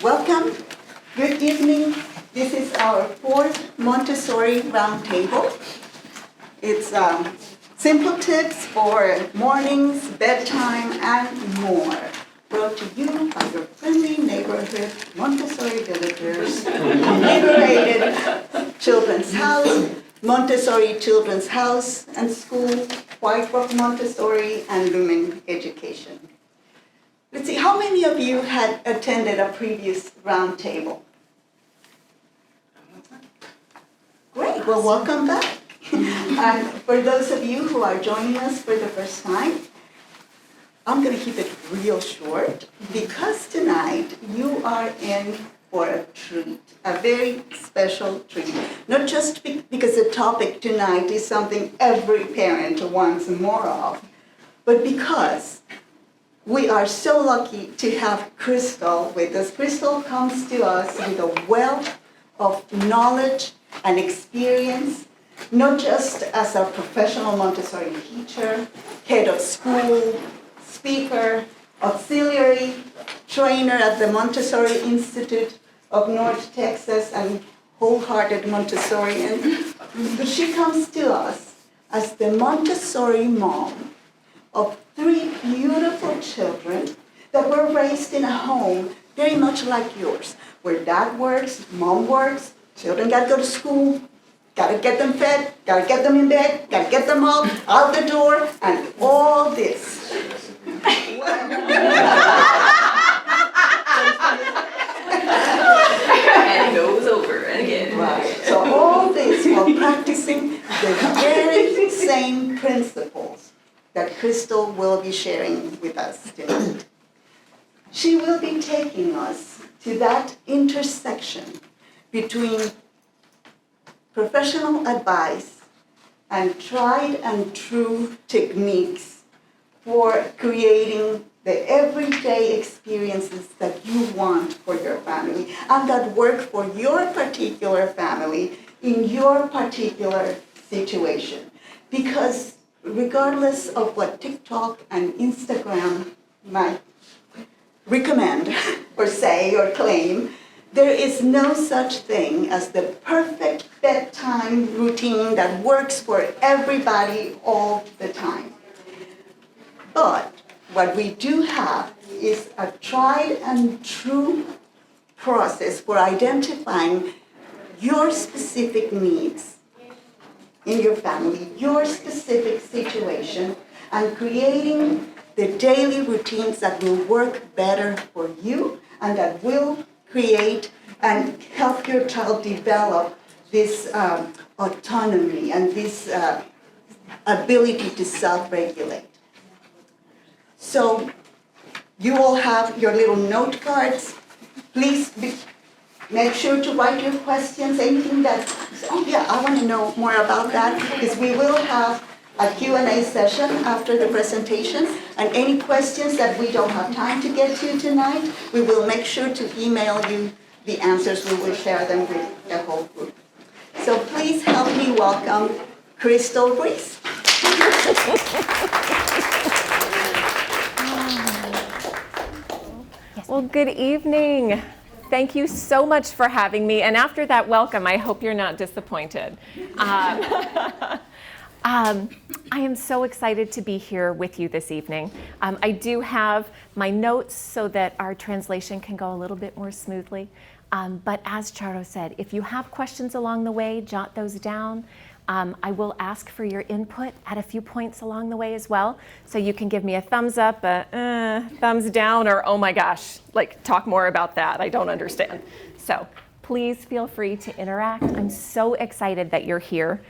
Welcome. Good evening. This is our fourth Montessori Roundtable. It's simple tips for mornings, bedtime, and more. Brought to you by your friendly neighborhood Montessori villagers, Liberated Children's House, Montessori Children's House and School, White Rock Montessori, and Lumin Education. Let's see, how many of you had attended a previous roundtable? Great, well, welcome back. And for those of you who are joining us for the first time, I'm going to keep it real short because tonight you are in for a treat, a very special treat. Not just because the topic tonight is something every parent wants more of, but because we are so lucky to have Crystal with us. Crystal comes to us with a wealth of knowledge and experience, not just as a professional Montessori teacher, head of school, speaker, auxiliary, trainer at the Montessori Institute of North Texas, and wholehearted Montessorian. But she comes to us as the Montessori mom of 3 beautiful children that were raised in a home very much like yours, where dad works, mom works, children got to go to school, got to get them fed, got to get them in bed, got to get them up, out the door, and all this. And it goes over and again. Right. So all this while practicing the very same principles that Crystal will be sharing with us tonight. She will be taking us to that intersection between professional advice and tried and true techniques for creating the everyday experiences that you want for your family and that work for your particular family in your particular situation. Because regardless of what TikTok and Instagram might recommend or say or claim, there is no such thing as the perfect bedtime routine that works for everybody all the time. But what we do have is a tried and true process for identifying your specific needs in your family, your specific situation, and creating the daily routines that will work better for you and that will create and help your child develop this autonomy and this ability to self-regulate. So you all have your little note cards. Please make sure to write your questions, anything that, oh yeah, I want to know more about that, because we will have a Q&A session after the presentation, and any questions that we don't have time to get to tonight, we will make sure to email you the answers. We will share them with the whole group. So please help me welcome Crystal Reese. Well, good evening. Thank you so much for having me. And after that welcome, I hope you're not disappointed. I am so excited to be here with you this evening. I do have my notes so that our translation can go a little bit more smoothly. But as Charo said, if you have questions along the way, jot those down. I will ask for your input at a few points along the way as well. So you can give me a thumbs up, a thumbs down, or oh my gosh, like talk more about that. I don't understand. So please feel free to interact. I'm so excited that you're here.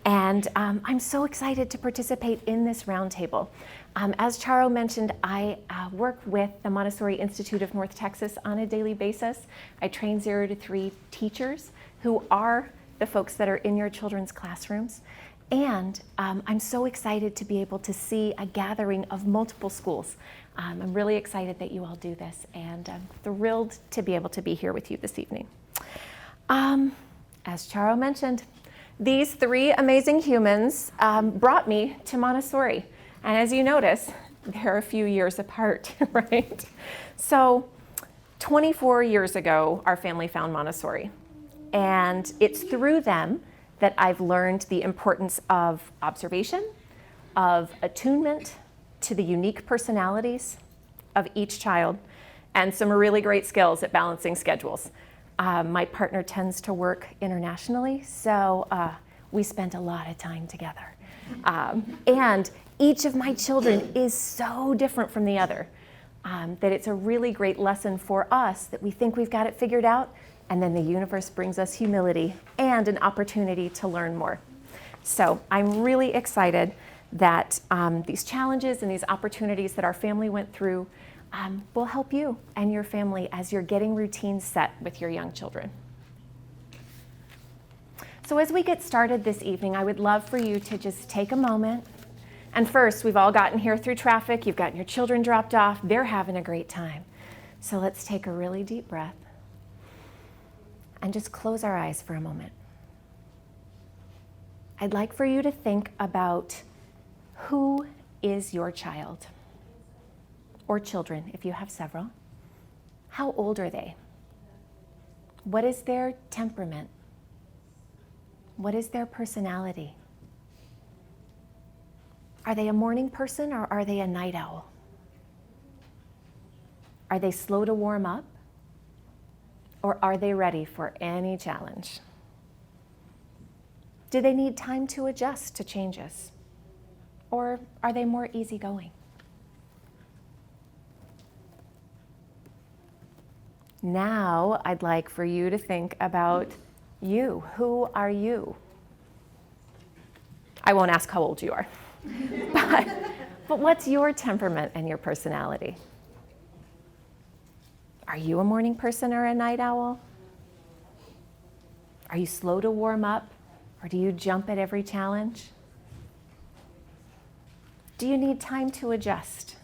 And I'm so excited to participate in this roundtable. As Charo mentioned, I work with the Montessori Institute of North Texas on a daily basis. I train 0 to 3 teachers who are the folks that are in your children's classrooms. And I'm so excited to be able to see a gathering of multiple schools. I'm really excited that you all do this, and I'm thrilled to be able to be here with you this evening. As Charo mentioned, these 3 amazing humans brought me to Montessori. And as you notice, they're a few years apart, right? So 24 years ago, our family found Montessori. And it's through them that I've learned the importance of observation, of attunement to the unique personalities of each child, and some really great skills at balancing schedules. My partner tends to work internationally, so we spent a lot of time together. And each of my children is so different from the other that it's a really great lesson for us that we think we've got it figured out, and then the universe brings us humility and an opportunity to learn more. So I'm really excited that these challenges and these opportunities that our family went through will help you and your family as you're getting routines set with your young children. So as we get started this evening, I would love for you to just take a moment. And first, we've all gotten here through traffic. You've gotten your children dropped off. They're having a great time. So let's take a really deep breath and just close our eyes for a moment. I'd like for you to think about who is your child, or children if you have several. How old are they? What is their temperament? What is their personality? Are they a morning person or are they a night owl? Are they slow to warm up? Or are they ready for any challenge? Do they need time to adjust to changes? Or are they more easygoing? Now I'd like for you to think about you. Who are you? I won't ask how old you are. But what's your temperament and your personality? Are you a morning person or a night owl? Are you slow to warm up, or do you jump at every challenge? Do you need time to adjust?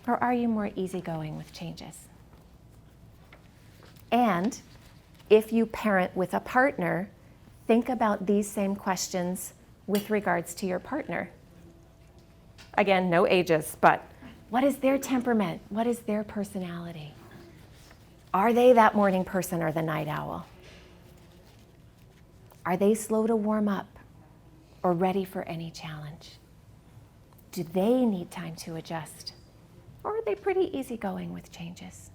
Or are you more easygoing with changes? And if you parent with a partner, think about these same questions with regards to your partner. Again, no ages, but what is their temperament? What is their personality? Are they that morning person or the night owl? Are they slow to warm up or ready for any challenge? Do they need time to adjust? Or are they pretty easygoing with changes?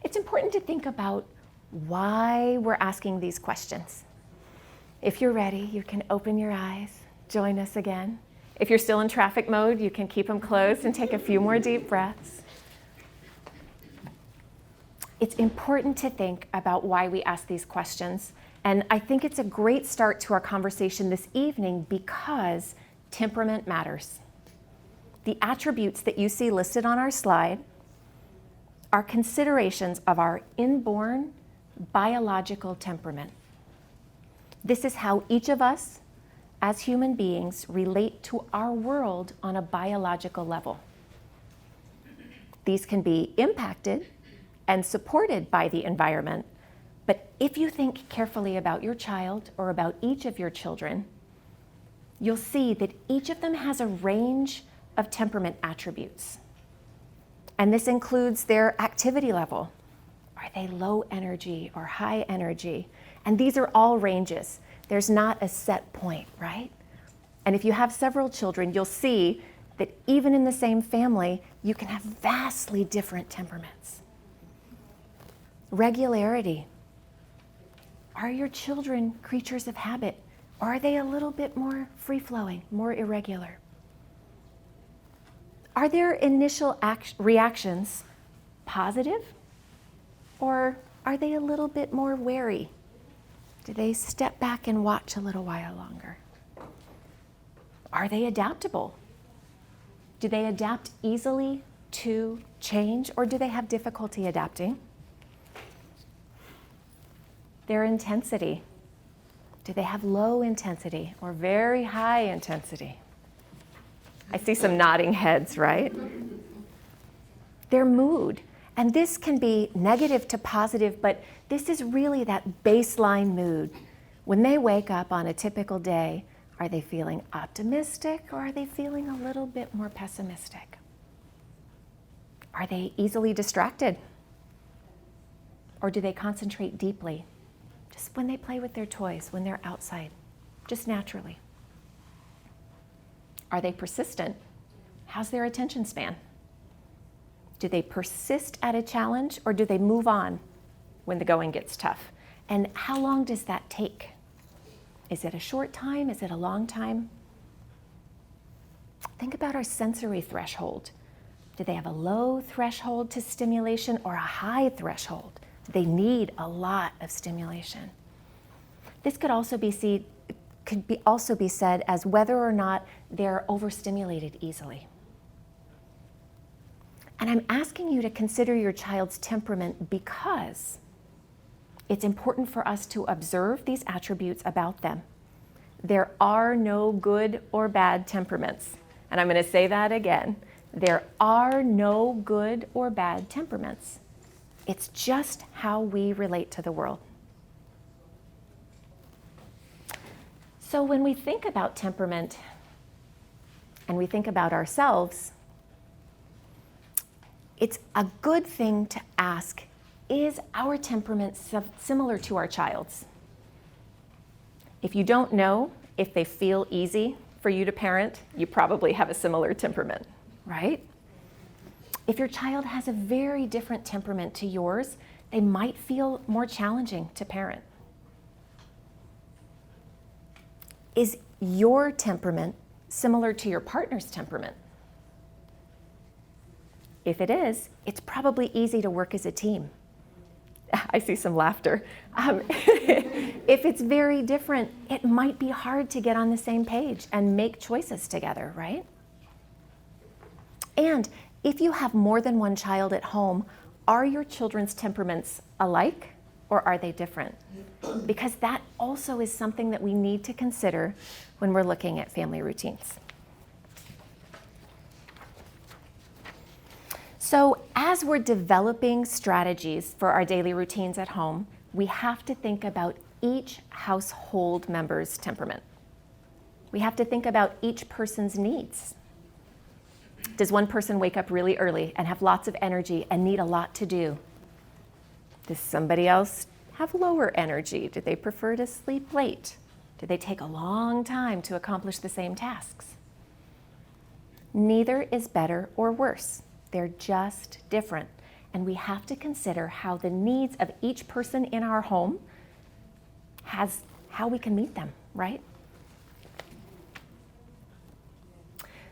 It's important to think about why we're asking these questions. If you're ready, you can open your eyes, join us again. If you're still in traffic mode, you can keep them closed and take a few more deep breaths. It's important to think about why we ask these questions. And I think it's a great start to our conversation this evening because temperament matters. The attributes that you see listed on our slide are considerations of our inborn biological temperament. This is how each of us, as human beings, relate to our world on a biological level. These can be impacted and supported by the environment, but if you think carefully about your child or about each of your children, you'll see that each of them has a range of temperament attributes. And this includes their activity level. Are they low energy or high energy? And these are all ranges. There's not a set point, right? And if you have several children, you'll see that even in the same family, you can have vastly different temperaments. Regularity. Are your children creatures of habit, or are they a little bit more free-flowing, more irregular? Are their initial reactions positive, or are they a little bit more wary? Do they step back and watch a little while longer? Are they adaptable? Do they adapt easily to change, or do they have difficulty adapting? Their intensity. Do they have low intensity or very high intensity? I see some nodding heads, right? Their mood. And this can be negative to positive, but this is really that baseline mood. When they wake up on a typical day, are they feeling optimistic or are they feeling a little bit more pessimistic? Are they easily distracted? Or do they concentrate deeply? Just when they play with their toys, when they're outside, just naturally. Are they persistent? How's their attention span? Do they persist at a challenge, or do they move on when the going gets tough? And how long does that take? Is it a short time? Is it a long time? Think about our sensory threshold. Do they have a low threshold to stimulation or a high threshold? Do they need a lot of stimulation? This could also be said as whether or not they're overstimulated easily. And I'm asking you to consider your child's temperament because it's important for us to observe these attributes about them. There are no good or bad temperaments. And I'm going to say that again. There are no good or bad temperaments. It's just how we relate to the world. So when we think about temperament and we think about ourselves, it's a good thing to ask, is our temperament similar to our child's? If you don't know if they feel easy for you to parent, you probably have a similar temperament, right? If your child has a very different temperament to yours, they might feel more challenging to parent. Is your temperament similar to your partner's temperament? If it is, it's probably easy to work as a team. I see some laughter. If it's very different, it might be hard to get on the same page and make choices together, right? And if you have more than one child at home, are your children's temperaments alike or are they different? Because that also is something that we need to consider when we're looking at family routines. So as we're developing strategies for our daily routines at home, we have to think about each household member's temperament. We have to think about each person's needs. Does one person wake up really early and have lots of energy and need a lot to do? Does somebody else have lower energy? Do they prefer to sleep late? Do they take a long time to accomplish the same tasks? Neither is better or worse. They're just different. And we have to consider how the needs of each person in our home how we can meet them, right?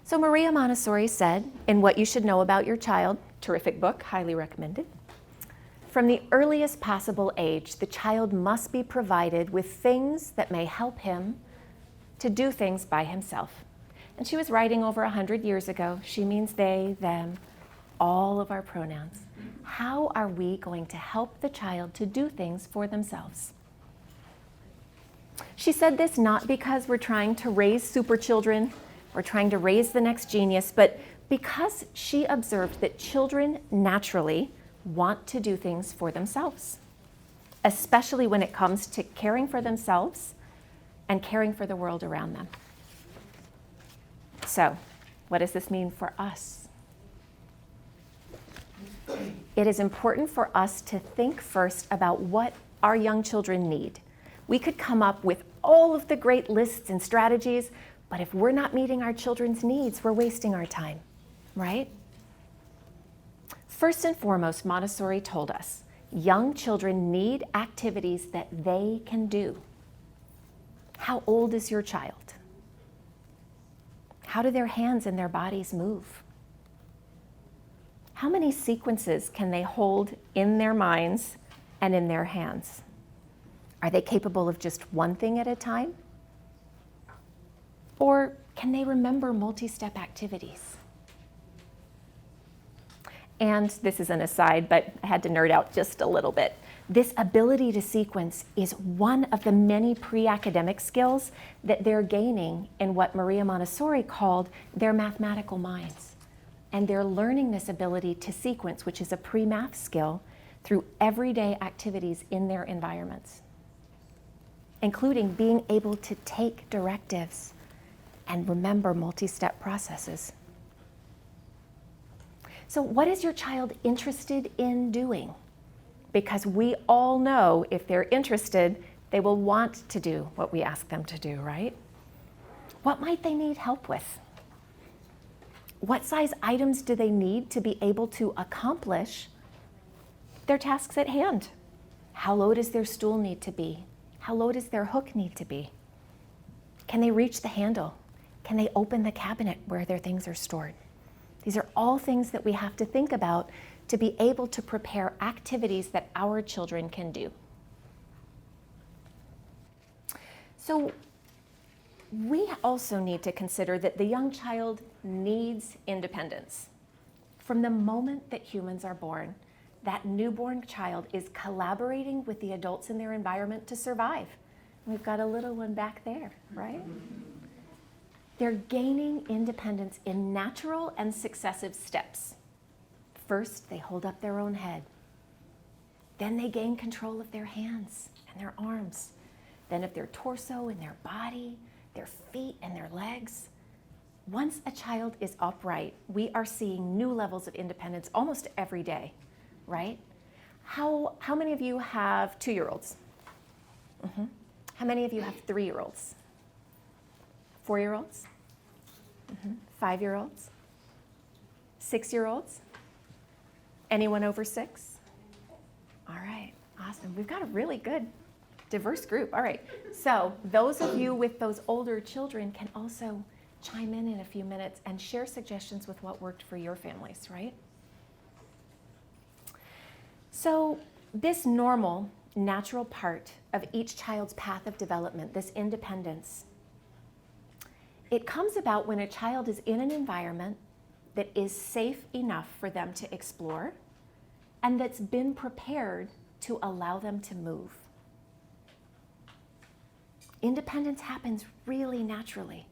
So Maria Montessori said in What You Should Know About Your Child, terrific book, highly recommended, from the earliest possible age, the child must be provided with things that may help him to do things by himself. And she was writing over 100 years ago. She means they, them, all of our pronouns. How are we going to help the child to do things for themselves? She said this not because we're trying to raise super children, we're trying to raise the next genius, but because she observed that children naturally want to do things for themselves, especially when it comes to caring for themselves and caring for the world around them. So, what does this mean for us? It is important for us to think first about what our young children need. We could come up with all of the great lists and strategies, but if we're not meeting our children's needs, we're wasting our time, right? First and foremost, Montessori told us, young children need activities that they can do. How old is your child? How do their hands and their bodies move? How many sequences can they hold in their minds and in their hands? Are they capable of just one thing at a time? Or can they remember multi-step activities? And this is an aside, but I had to nerd out just a little bit. This ability to sequence is one of the many pre-academic skills that they're gaining in what Maria Montessori called their mathematical minds. And they're learning this ability to sequence, which is a pre-math skill, through everyday activities in their environments, including being able to take directives and remember multi-step processes. So what is your child interested in doing? Because we all know if they're interested, they will want to do what we ask them to do, right? What might they need help with? What size items do they need to be able to accomplish their tasks at hand? How low does their stool need to be? How low does their hook need to be? Can they reach the handle? Can they open the cabinet where their things are stored? These are all things that we have to think about to be able to prepare activities that our children can do. So we also need to consider that the young child needs independence. From the moment that humans are born, that newborn child is collaborating with the adults in their environment to survive. We've got a little one back there, right? They're gaining independence in natural and successive steps. First, they hold up their own head. Then they gain control of their hands and their arms. Then of their torso and their body, their feet and their legs. Once a child is upright, we are seeing new levels of independence almost every day, right? How many of you have 2-year-olds? Mm-hmm. How many of you have 3-year-olds? 4-year-olds? Mm-hmm. 5-year-olds? 6-year-olds? Anyone over 6? All right, awesome. We've got a really good, diverse group. All right, so those of you with those older children can also chime in a few minutes and share suggestions with what worked for your families, right? So this normal, natural part of each child's path of development, this independence, it comes about when a child is in an environment that is safe enough for them to explore and that's been prepared to allow them to move. Independence happens really naturally.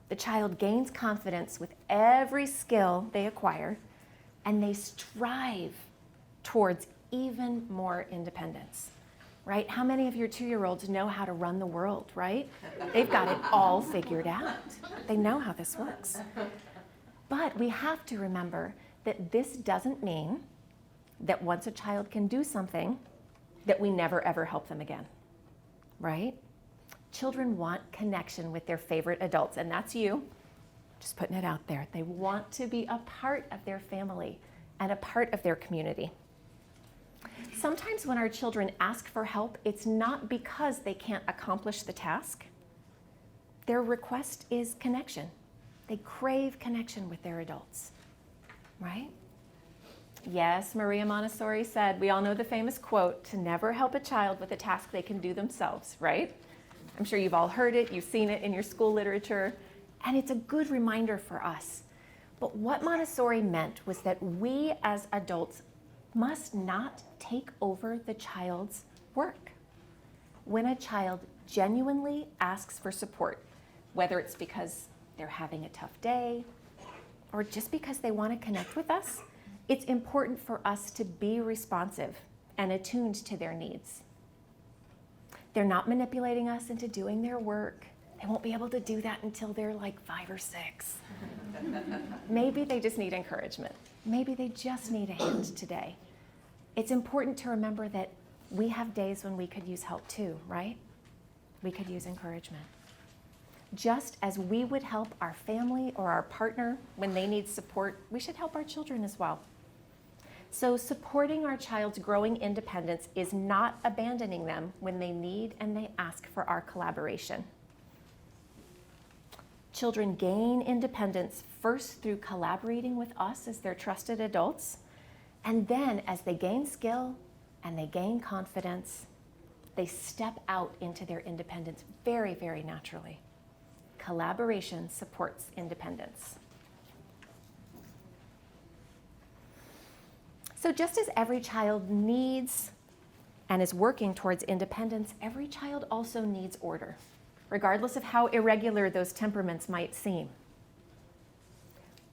The child gains confidence with every skill they acquire, and they strive towards even more independence, right? How many of your 2-year-olds know how to run the world, right? They've got it all figured out. They know how this works. But we have to remember that this doesn't mean that once a child can do something, that we never ever help them again, right? Children want connection with their favorite adults, and that's you. Just putting it out there. They want to be a part of their family and a part of their community. Sometimes when our children ask for help, it's not because they can't accomplish the task. Their request is connection. They crave connection with their adults, right? Yes, Maria Montessori said, we all know the famous quote, to never help a child with a task they can do themselves, right? I'm sure you've all heard it, you've seen it in your school literature, and it's a good reminder for us. But what Montessori meant was that we as adults must not take over the child's work. When a child genuinely asks for support, whether it's because they're having a tough day or just because they want to connect with us, it's important for us to be responsive and attuned to their needs. They're not manipulating us into doing their work. They won't be able to do that until they're like 5 or 6. Maybe they just need encouragement. Maybe they just need a hand today. It's important to remember that we have days when we could use help too, right? We could use encouragement. Just as we would help our family or our partner when they need support, we should help our children as well. So supporting our child's growing independence is not abandoning them when they need and they ask for our collaboration. Children gain independence first through collaborating with us as their trusted adults, and then as they gain skill and they gain confidence, they step out into their independence very, very naturally. Collaboration supports independence. So just as every child needs and is working towards independence, every child also needs order, regardless of how irregular those temperaments might seem.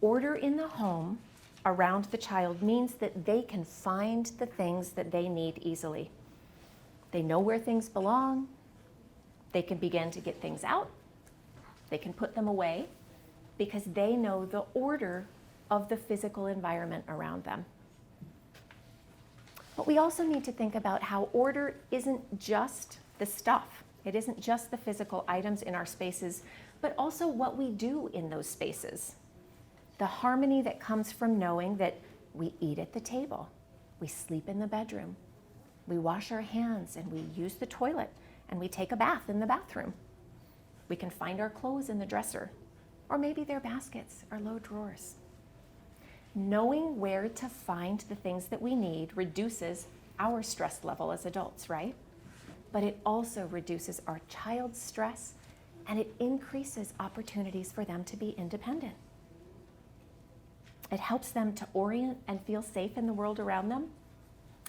Order in the home around the child means that they can find the things that they need easily. They know where things belong. They can begin to get things out. They can put them away because they know the order of the physical environment around them. But we also need to think about how order isn't just the stuff. It isn't just the physical items in our spaces, but also what we do in those spaces. The harmony that comes from knowing that we eat at the table, we sleep in the bedroom, we wash our hands and we use the toilet, and we take a bath in the bathroom. We can find our clothes in the dresser, or maybe they're baskets or low drawers. Knowing where to find the things that we need reduces our stress level as adults, right? But it also reduces our child's stress, and it increases opportunities for them to be independent. It helps them to orient and feel safe in the world around them.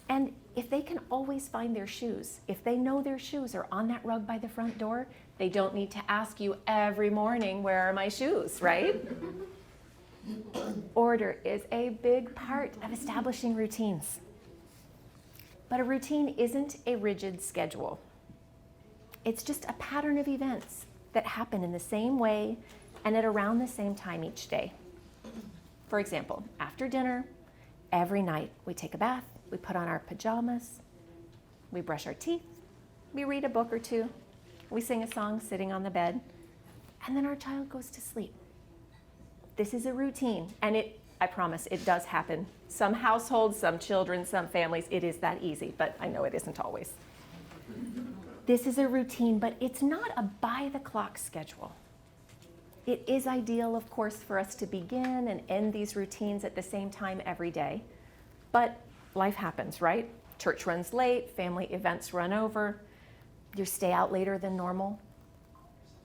And if they can always find their shoes, if they know their shoes are on that rug by the front door, they don't need to ask you every morning, where are my shoes, right? Order is a big part of establishing routines. But a routine isn't a rigid schedule. It's just a pattern of events that happen in the same way and at around the same time each day. For example, after dinner, every night we take a bath, we put on our pajamas, we brush our teeth, we read a book or two, we sing a song sitting on the bed, and then our child goes to sleep. This is a routine, and I promise, it does happen. Some households, some children, some families, it is that easy, but I know it isn't always. This is a routine, but it's not a by-the-clock schedule. It is ideal, of course, for us to begin and end these routines at the same time every day, but life happens, right? Church runs late, family events run over, you stay out later than normal.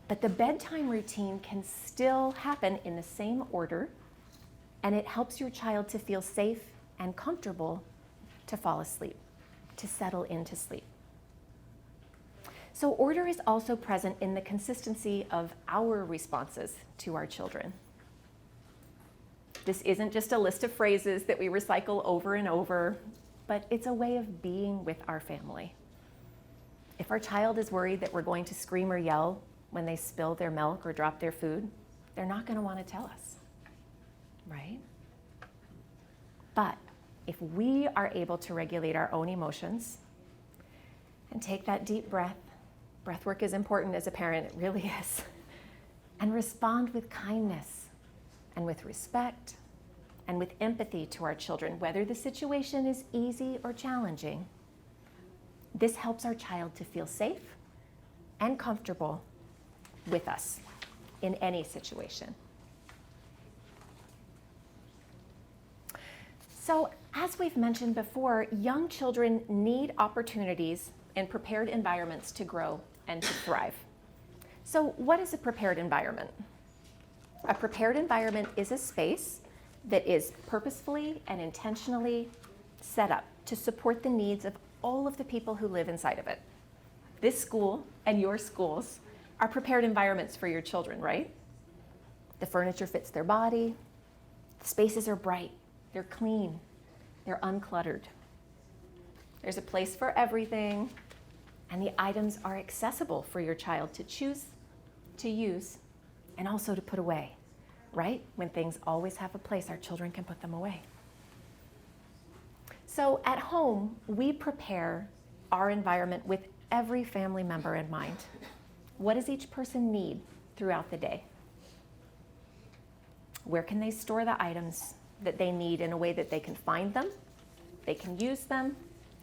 But the bedtime routine can still happen in the same order, and it helps your child to feel safe and comfortable to fall asleep, to settle into sleep. So order is also present in the consistency of our responses to our children. This isn't just a list of phrases that we recycle over and over, but it's a way of being with our family. If our child is worried that we're going to scream or yell when they spill their milk or drop their food, they're not going to want to tell us, right? But if we are able to regulate our own emotions and take that deep breath work is important as a parent, it really is, and respond with kindness and with respect and with empathy to our children, whether the situation is easy or challenging, this helps our child to feel safe and comfortable with us in any situation. So, as we've mentioned before, young children need opportunities and prepared environments to grow and to thrive. So, what is a prepared environment? A prepared environment is a space that is purposefully and intentionally set up to support the needs of all of the people who live inside of it. This school and your schools are prepared environments for your children, right? The furniture fits their body, the spaces are bright, they're clean, they're uncluttered. There's a place for everything, and the items are accessible for your child to choose, to use, and also to put away, right? When things always have a place, our children can put them away. So at home, we prepare our environment with every family member in mind. What does each person need throughout the day? Where can they store the items that they need in a way that they can find them, they can use them,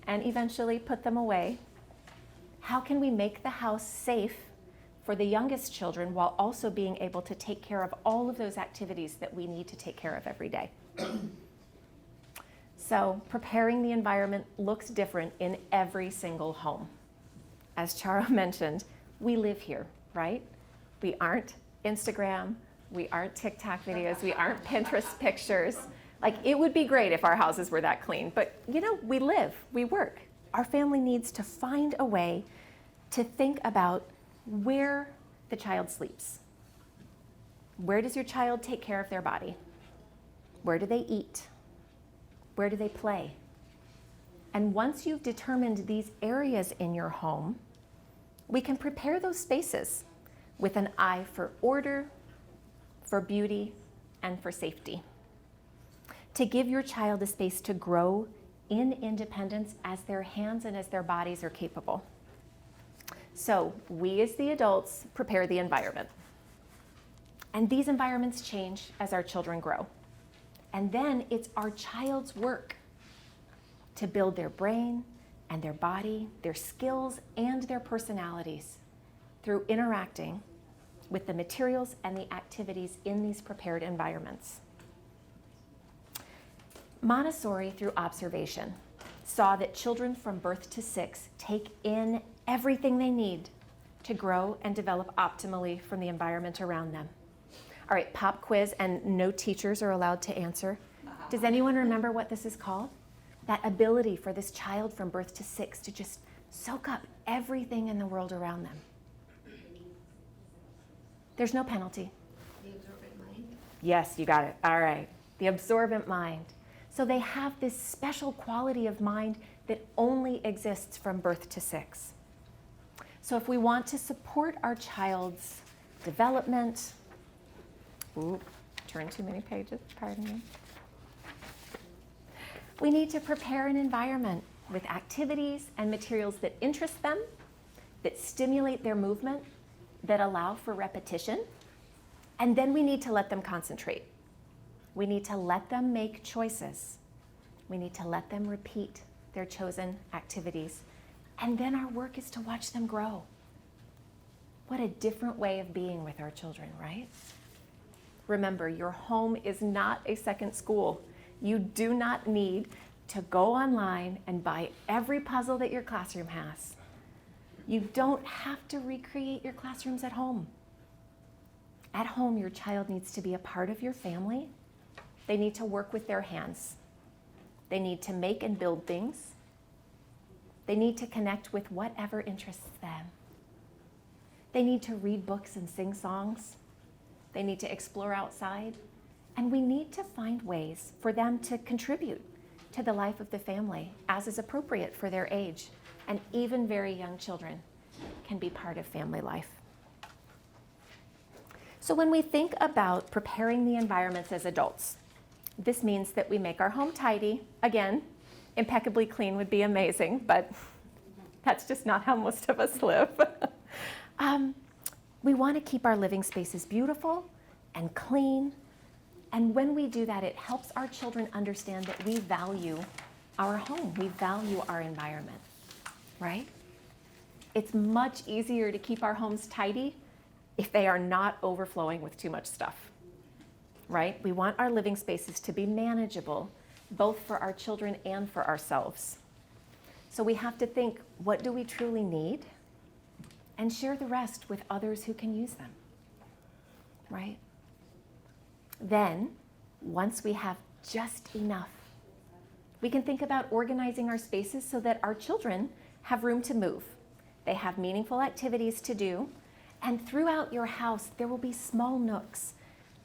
and eventually put them away? How can we make the house safe for the youngest children while also being able to take care of all of those activities that we need to take care of every day? So preparing the environment looks different in every single home. As Charo mentioned, we live here, right? We aren't Instagram, we aren't TikTok videos, we aren't Pinterest pictures. Like, it would be great if our houses were that clean, but we live, we work. Our family needs to find a way to think about where the child sleeps. Where does your child take care of their body? Where do they eat? Where do they play? And once you've determined these areas in your home, we can prepare those spaces with an eye for order, for beauty, and for safety. to give your child a space to grow in independence as their hands and as their bodies are capable. So we as the adults prepare the environment. And these environments change as our children grow. And then it's our child's work to build their brain and their body, their skills and their personalities through interacting with the materials and the activities in these prepared environments. Montessori, through observation, saw that children from birth to 6 take in everything they need to grow and develop optimally from the environment around them. All right, pop quiz, and no teachers are allowed to answer. Does anyone remember what this is called? That ability for this child from birth to 6 to just soak up everything in the world around them. There's no penalty. The absorbent mind. Yes, you got it. All right. The absorbent mind. So they have this special quality of mind that only exists from birth to 6. So if we want to support our child's development, turn too many pages, pardon me. We need to prepare an environment with activities and materials that interest them, that stimulate their movement, that allow for repetition, and then we need to let them concentrate. We need to let them make choices. We need to let them repeat their chosen activities. And then our work is to watch them grow. What a different way of being with our children, right? Remember, your home is not a second school. You do not need to go online and buy every puzzle that your classroom has. You don't have to recreate your classrooms at home. At home, your child needs to be a part of your family. They need to work with their hands. They need to make and build things. They need to connect with whatever interests them. They need to read books and sing songs. They need to explore outside. And we need to find ways for them to contribute to the life of the family as is appropriate for their age. And even very young children can be part of family life. So when we think about preparing the environments as adults, this means that we make our home tidy. Again, impeccably clean would be amazing, but that's just not how most of us live. We want to keep our living spaces beautiful and clean. And when we do that, it helps our children understand that we value our home. We value our environment, right? It's much easier to keep our homes tidy if they are not overflowing with too much stuff, right? We want our living spaces to be manageable, both for our children and for ourselves. So we have to think, what do we truly need? And share the rest with others who can use them, right? Then, once we have just enough, we can think about organizing our spaces so that our children have room to move. They have meaningful activities to do, and throughout your house, there will be small nooks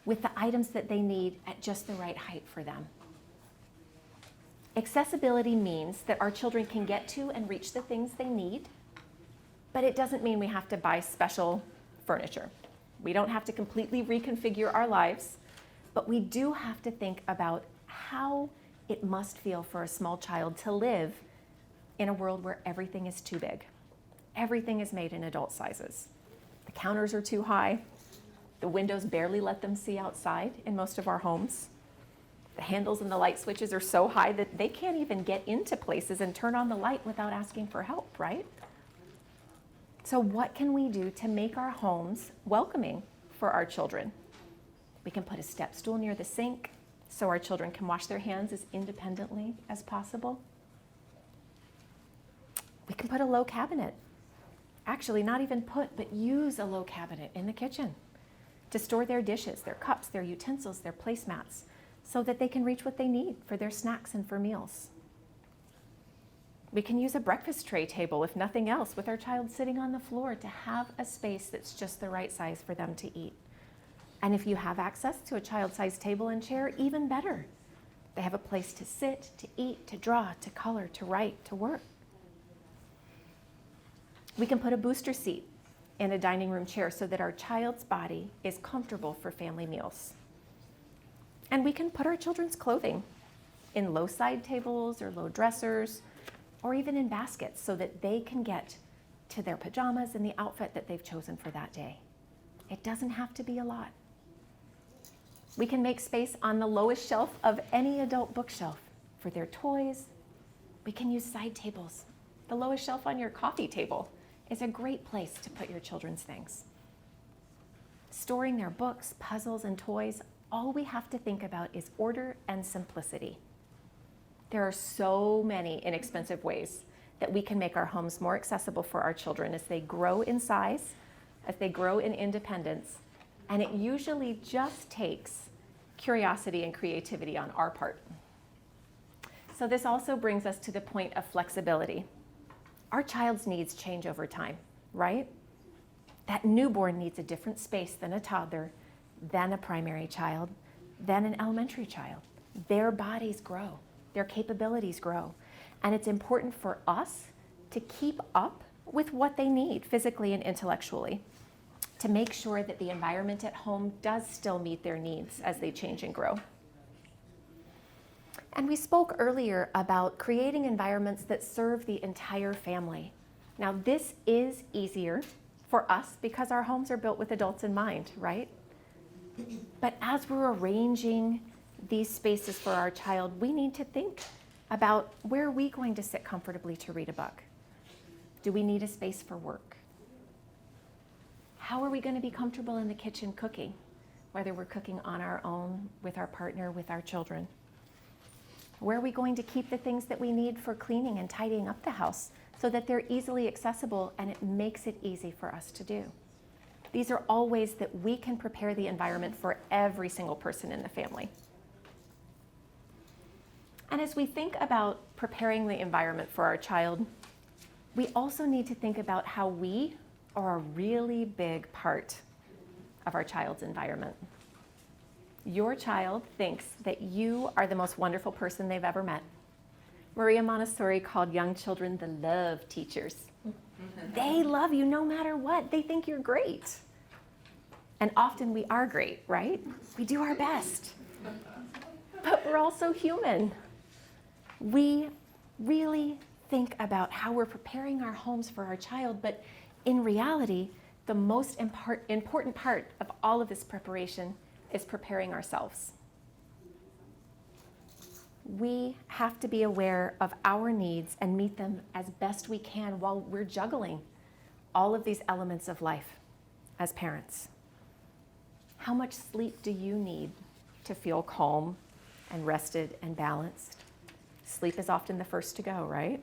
with the items that they need at just the right height for them. Accessibility means that our children can get to and reach the things they need, but it doesn't mean we have to buy special furniture. We don't have to completely reconfigure our lives, but we do have to think about how it must feel for a small child to live in a world where everything is too big. Everything is made in adult sizes. The counters are too high. The windows barely let them see outside in most of our homes. The handles and the light switches are so high that they can't even get into places and turn on the light without asking for help, right? So what can we do to make our homes welcoming for our children? We can put a step stool near the sink so our children can wash their hands as independently as possible. We can put a low cabinet. Actually, not even put, but use a low cabinet in the kitchen to store their dishes, their cups, their utensils, their placemats, so that they can reach what they need for their snacks and for meals. We can use a breakfast tray table, if nothing else, with our child sitting on the floor to have a space that's just the right size for them to eat. And if you have access to a child-sized table and chair, even better. They have a place to sit, to eat, to draw, to color, to write, to work. We can put a booster seat in a dining room chair so that our child's body is comfortable for family meals. And we can put our children's clothing in low side tables or low dressers, or even in baskets so that they can get to their pajamas and the outfit that they've chosen for that day. It doesn't have to be a lot. We can make space on the lowest shelf of any adult bookshelf for their toys. We can use side tables. The lowest shelf on your coffee table is a great place to put your children's things. Storing their books, puzzles, and toys, all we have to think about is order and simplicity. There are so many inexpensive ways that we can make our homes more accessible for our children as they grow in size, as they grow in independence, and it usually just takes curiosity and creativity on our part. So this also brings us to the point of flexibility. Our child's needs change over time, right? That newborn needs a different space than a toddler, than a primary child, than an elementary child. Their bodies grow, their capabilities grow, and it's important for us to keep up with what they need physically and intellectually, to make sure that the environment at home does still meet their needs as they change and grow. And we spoke earlier about creating environments that serve the entire family. Now, this is easier for us because our homes are built with adults in mind, right? But as we're arranging these spaces for our child, we need to think about, where are we going to sit comfortably to read a book? Do we need a space for work? How are we going to be comfortable in the kitchen cooking, whether we're cooking on our own, with our partner, with our children? Where are we going to keep the things that we need for cleaning and tidying up the house so that they're easily accessible and it makes it easy for us to do? These are all ways that we can prepare the environment for every single person in the family. And as we think about preparing the environment for our child, we also need to think about how we are a really big part of our child's environment. Your child thinks that you are the most wonderful person they've ever met. Maria Montessori called young children the love teachers. They love you no matter what. They think you're great. And often we are great, right? We do our best. But we're also human. We really think about how we're preparing our homes for our child, but in reality, the most important part of all of this preparation is preparing ourselves. We have to be aware of our needs and meet them as best we can while we're juggling all of these elements of life as parents. How much sleep do you need to feel calm and rested and balanced? Sleep is often the first to go, right?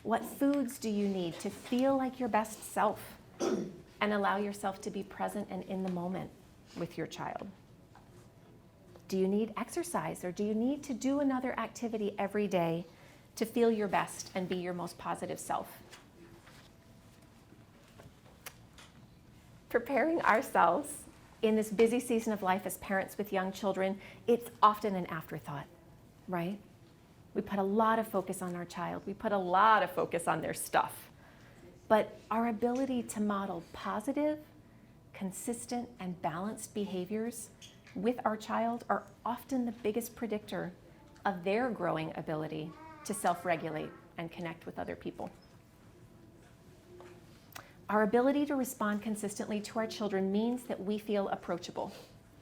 What foods do you need to feel like your best self and allow yourself to be present and in the moment with your child? Do you need exercise, or do you need to do another activity every day to feel your best and be your most positive self? Preparing ourselves in this busy season of life as parents with young children, it's often an afterthought, right? We put a lot of focus on our child. We put a lot of focus on their stuff. But our ability to model positive, consistent, and balanced behaviors with our child are often the biggest predictor of their growing ability to self-regulate and connect with other people. Our ability to respond consistently to our children means that we feel approachable.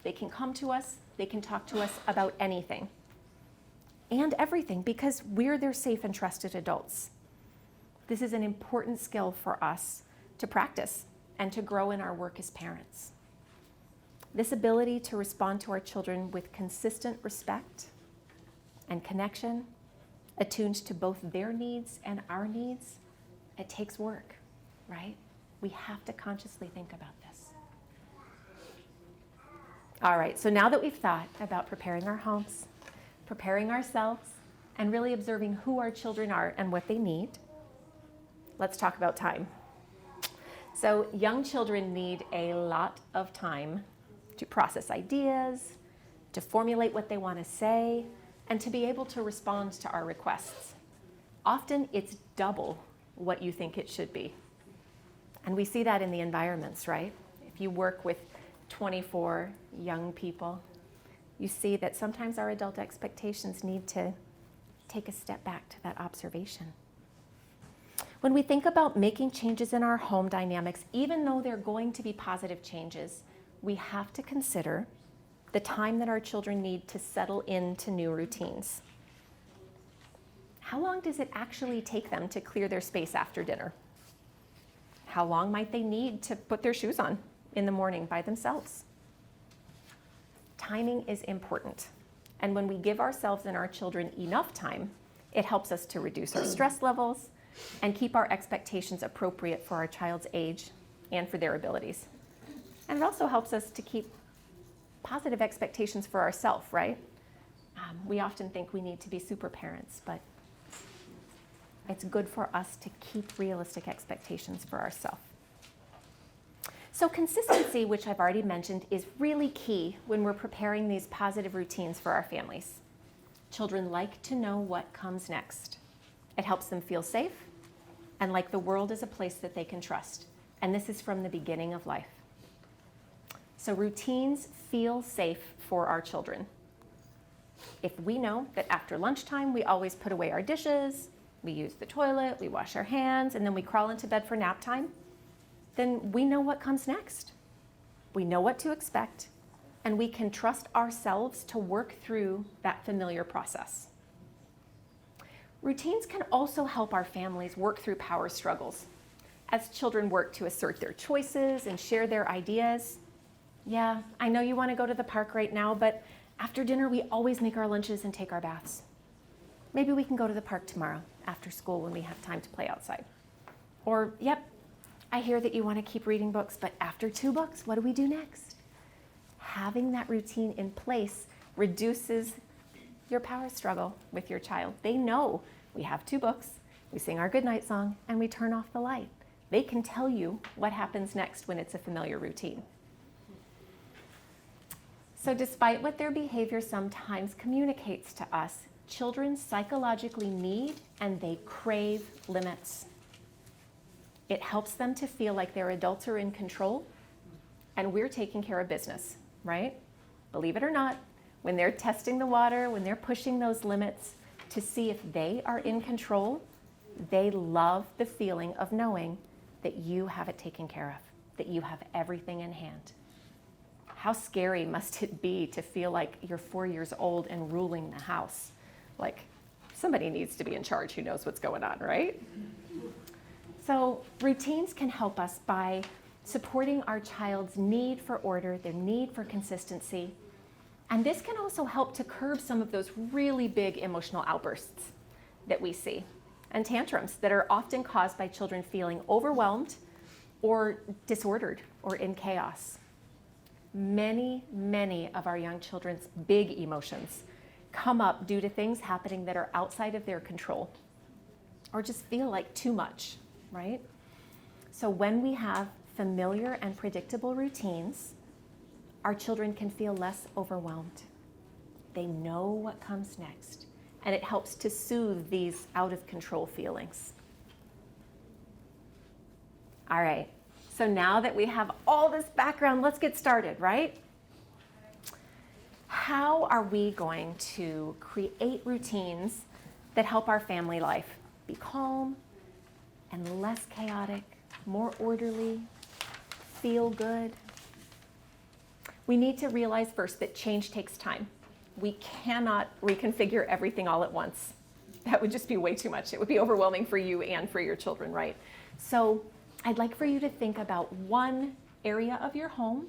They can come to us, they can talk to us about anything and everything because we're their safe and trusted adults. This is an important skill for us to practice and to grow in our work as parents. This ability to respond to our children with consistent respect and connection, attuned to both their needs and our needs, it takes work, right? We have to consciously think about this. All right, so now that we've thought about preparing our homes, preparing ourselves, and really observing who our children are and what they need, let's talk about time. So young children need a lot of time to process ideas, to formulate what they want to say, and to be able to respond to our requests. Often it's double what you think it should be. And we see that in the environments, right? If you work with 24 young people, you see that sometimes our adult expectations need to take a step back to that observation. When we think about making changes in our home dynamics, even though they're going to be positive changes, we have to consider the time that our children need to settle into new routines. How long does it actually take them to clear their space after dinner? How long might they need to put their shoes on in the morning by themselves? Timing is important. And when we give ourselves and our children enough time, it helps us to reduce our stress levels and keep our expectations appropriate for our child's age and for their abilities. And it also helps us to keep positive expectations for ourselves, right? We often think we need to be super parents, but it's good for us to keep realistic expectations for ourselves. So consistency, which I've already mentioned, is really key when we're preparing these positive routines for our families. Children like to know what comes next. It helps them feel safe and like the world is a place that they can trust. And this is from the beginning of life. So routines feel safe for our children. If we know that after lunchtime, we always put away our dishes, we use the toilet, we wash our hands, and then we crawl into bed for nap time, then we know what comes next. We know what to expect, and we can trust ourselves to work through that familiar process. Routines can also help our families work through power struggles. As children work to assert their choices and share their ideas, yeah, I know you want to go to the park right now, but after dinner we always make our lunches and take our baths. Maybe we can go to the park tomorrow after school when we have time to play outside. Or, yep, I hear that you want to keep reading books, but after 2 books, what do we do next? Having that routine in place reduces your power struggle with your child. They know we have 2 books, we sing our goodnight song, and we turn off the light. They can tell you what happens next when it's a familiar routine. So despite what their behavior sometimes communicates to us, children psychologically need and they crave limits. It helps them to feel like their adults are in control and we're taking care of business, right? Believe it or not, when they're testing the water, when they're pushing those limits to see if they are in control, they love the feeling of knowing that you have it taken care of, that you have everything in hand. How scary must it be to feel like you're 4 years old and ruling the house? Like, somebody needs to be in charge who knows what's going on, right? So routines can help us by supporting our child's need for order, their need for consistency. And this can also help to curb some of those really big emotional outbursts that we see and tantrums that are often caused by children feeling overwhelmed or disordered or in chaos. Many of our young children's big emotions come up due to things happening that are outside of their control or just feel like too much, right? So when we have familiar and predictable routines, our children can feel less overwhelmed. They know what comes next, and it helps to soothe these out of control feelings. All right, so now that we have all this background, let's get started, right? How are we going to create routines that help our family life be calm and less chaotic, more orderly, feel good? We need to realize first that change takes time. We cannot reconfigure everything all at once. That would just be way too much. It would be overwhelming for you and for your children, right? So I'd like for you to think about one area of your home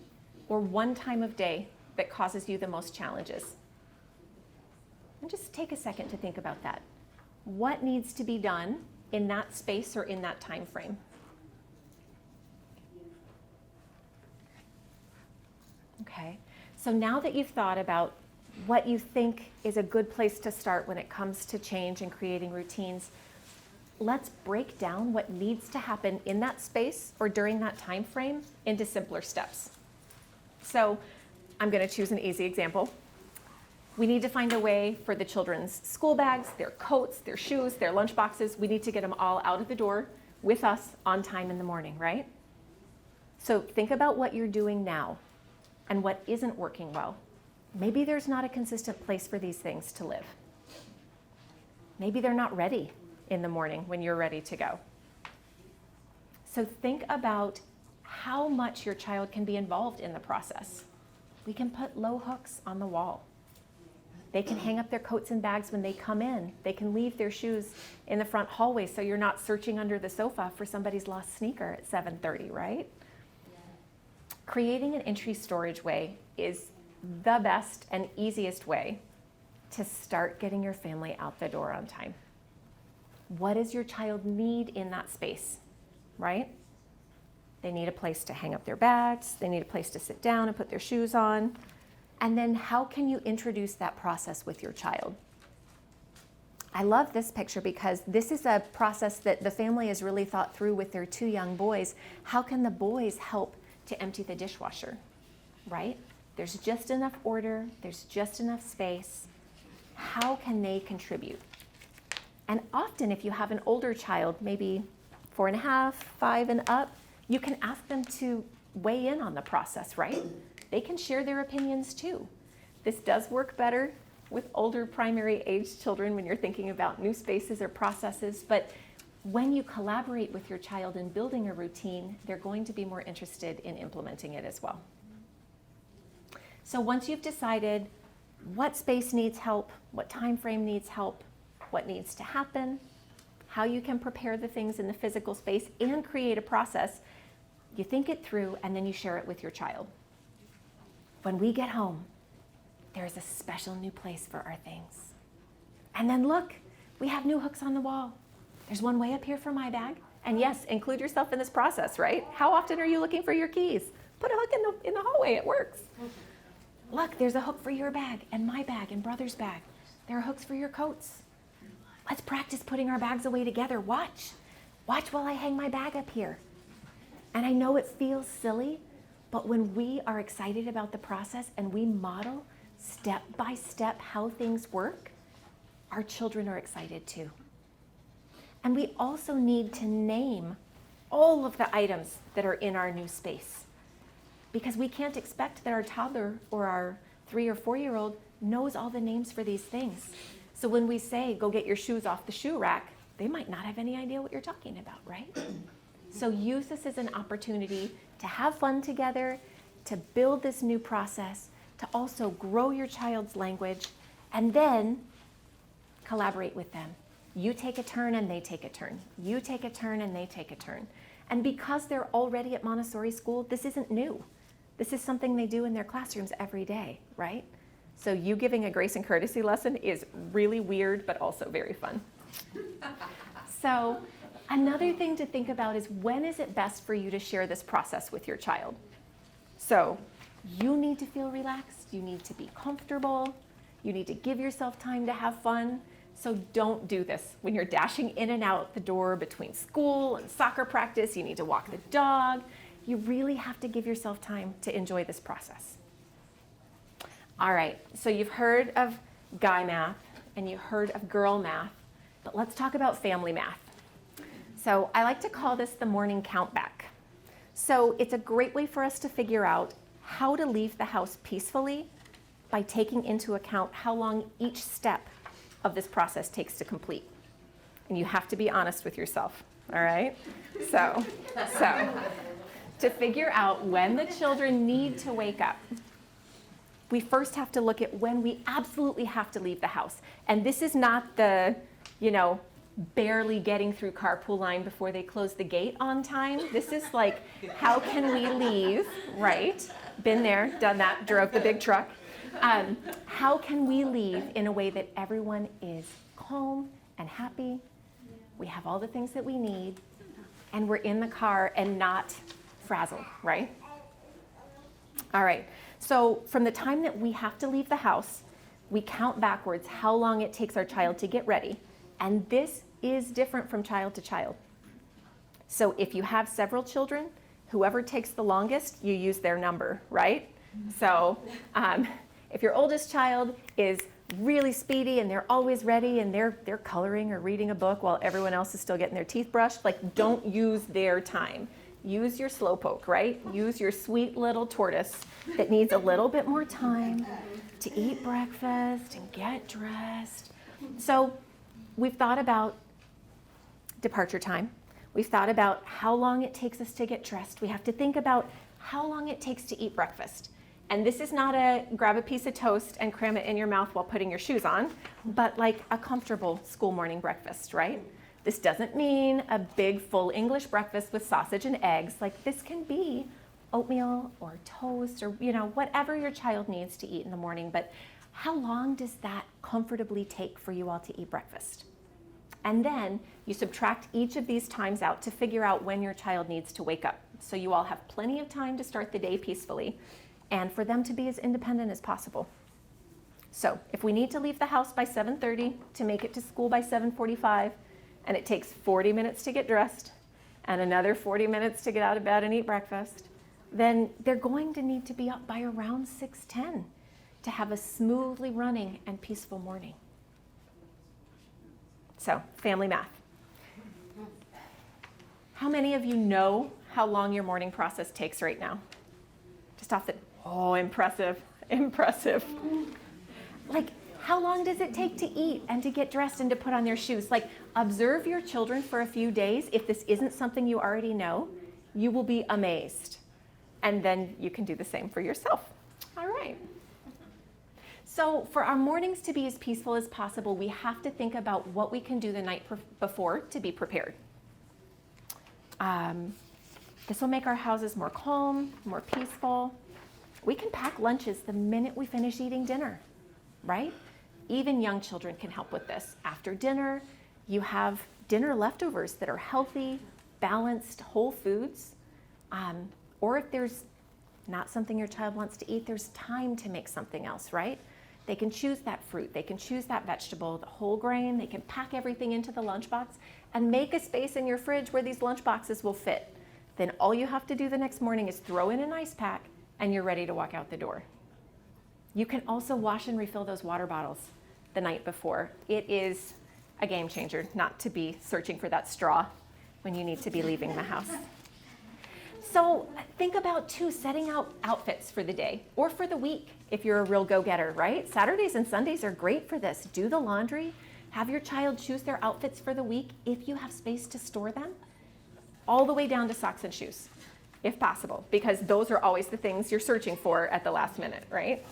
or one time of day that causes you the most challenges. And just take a second to think about that. What needs to be done in that space or in that time frame? Okay, so now that you've thought about what you think is a good place to start when it comes to change and creating routines, let's break down what needs to happen in that space or during that time frame into simpler steps. So I'm going to choose an easy example. We need to find a way for the children's school bags, their coats, their shoes, their lunch boxes. We need to get them all out of the door with us on time in the morning, right? So think about what you're doing now and what isn't working well. Maybe there's not a consistent place for these things to live. Maybe they're not ready in the morning when you're ready to go. So think about how much your child can be involved in the process. We can put low hooks on the wall. They can hang up their coats and bags when they come in. They can leave their shoes in the front hallway so you're not searching under the sofa for somebody's lost sneaker at 7:30, right? Creating an entry storage way is the best and easiest way to start getting your family out the door on time. What does your child need in that space, right? They need a place to hang up their bags. They need a place to sit down and put their shoes on. And then how can you introduce that process with your child? I love this picture because this is a process that the family has really thought through with their 2 young boys. How can the boys help to empty the dishwasher, right? There's just enough order, there's just enough space. How can they contribute? And often if you have an older child, maybe 4.5, 5 and up, you can ask them to weigh in on the process, right? They can share their opinions too. This does work better with older primary age children when you're thinking about new spaces or processes, but when you collaborate with your child in building a routine, they're going to be more interested in implementing it as well. So once you've decided what space needs help, what time frame needs help, what needs to happen, how you can prepare the things in the physical space and create a process, you think it through and then you share it with your child. When we get home, there's a special new place for our things. And then look, we have new hooks on the wall. There's one way up here for my bag. And yes, include yourself in this process, right? How often are you looking for your keys? Put a hook in the hallway, it works. Look, there's a hook for your bag and my bag and brother's bag. There are hooks for your coats. Let's practice putting our bags away together. Watch while I hang my bag up here. And I know it feels silly, but when we are excited about the process and we model step by step how things work, our children are excited too. And we also need to name all of the items that are in our new space, because we can't expect that our toddler or our 3 or 4-year-old knows all the names for these things. So when we say, go get your shoes off the shoe rack, they might not have any idea what you're talking about, right? So use this as an opportunity to have fun together, to build this new process, to also grow your child's language, and then collaborate with them. You take a turn and they take a turn. You take a turn and they take a turn. And because they're already at Montessori school, this isn't new. This is something they do in their classrooms every day, right? So you giving a grace and courtesy lesson is really weird, but also very fun. So another thing to think about is, when is it best for you to share this process with your child? So you need to feel relaxed. You need to be comfortable. You need to give yourself time to have fun. So don't do this when you're dashing in and out the door between school and soccer practice. You need to walk the dog. You really have to give yourself time to enjoy this process. All right, so you've heard of guy math and you heard of girl math, but let's talk about family math. So I like to call this the morning count back. So it's a great way for us to figure out how to leave the house peacefully by taking into account how long each step of this process takes to complete. And you have to be honest with yourself, all right? So to figure out when the children need to wake up, we first have to look at when we absolutely have to leave the house. And this is not the, barely getting through carpool line before they close the gate on time. This is like, how can we leave, right? Been there, done that, drove the big truck. How can we leave in a way that everyone is calm and happy? We have all the things that we need, and we're in the car and not frazzled, right? All right, so from the time that we have to leave the house, we count backwards how long it takes our child to get ready, and this is different from child to child. So if you have several children, whoever takes the longest, you use their number, right? So if your oldest child is really speedy and they're always ready and they're coloring or reading a book while everyone else is still getting their teeth brushed, don't use their time. Use your slowpoke, right? Use your sweet little tortoise that needs a little bit more time. to eat breakfast and get dressed. So we've thought about departure time. We've thought about how long it takes us to get dressed. We have to think about how long it takes to eat breakfast. And this is not a grab a piece of toast and cram it in your mouth while putting your shoes on, but like a comfortable school morning breakfast, right? This doesn't mean a big full English breakfast with sausage and eggs. Like this can be oatmeal or toast or whatever your child needs to eat in the morning. But how long does that comfortably take for you all to eat breakfast? And then you subtract each of these times out to figure out when your child needs to wake up. So you all have plenty of time to start the day peacefully and for them to be as independent as possible. So if we need to leave the house by 7:30 to make it to school by 7:45, and it takes 40 minutes to get dressed and another 40 minutes to get out of bed and eat breakfast, then they're going to need to be up by around 6:10 to have a smoothly running and peaceful morning. So, family math. How many of you know how long your morning process takes right now? Just off the, impressive. Like, how long does it take to eat and to get dressed and to put on their shoes? Like, observe your children for a few days. If this isn't something you already know, you will be amazed. And then you can do the same for yourself. All right. So for our mornings to be as peaceful as possible, we have to think about what we can do the night before to be prepared. This will make our houses more calm, more peaceful. We can pack lunches the minute we finish eating dinner, right? Even young children can help with this. After dinner, you have dinner leftovers that are healthy, balanced, whole foods. Or if there's not something your child wants to eat, there's time to make something else, right? They can choose that fruit, they can choose that vegetable, the whole grain, they can pack everything into the lunchbox and make a space in your fridge where these lunchboxes will fit. Then all you have to do the next morning is throw in an ice pack and you're ready to walk out the door. You can also wash and refill those water bottles the night before. It is a game changer not to be searching for that straw when you need to be leaving the house. So think about, too, setting out outfits for the day or for the week if you're a real go-getter, right? Saturdays and Sundays are great for this. Do the laundry. Have your child choose their outfits for the week if you have space to store them, all the way down to socks and shoes, if possible, because those are always the things you're searching for at the last minute, right?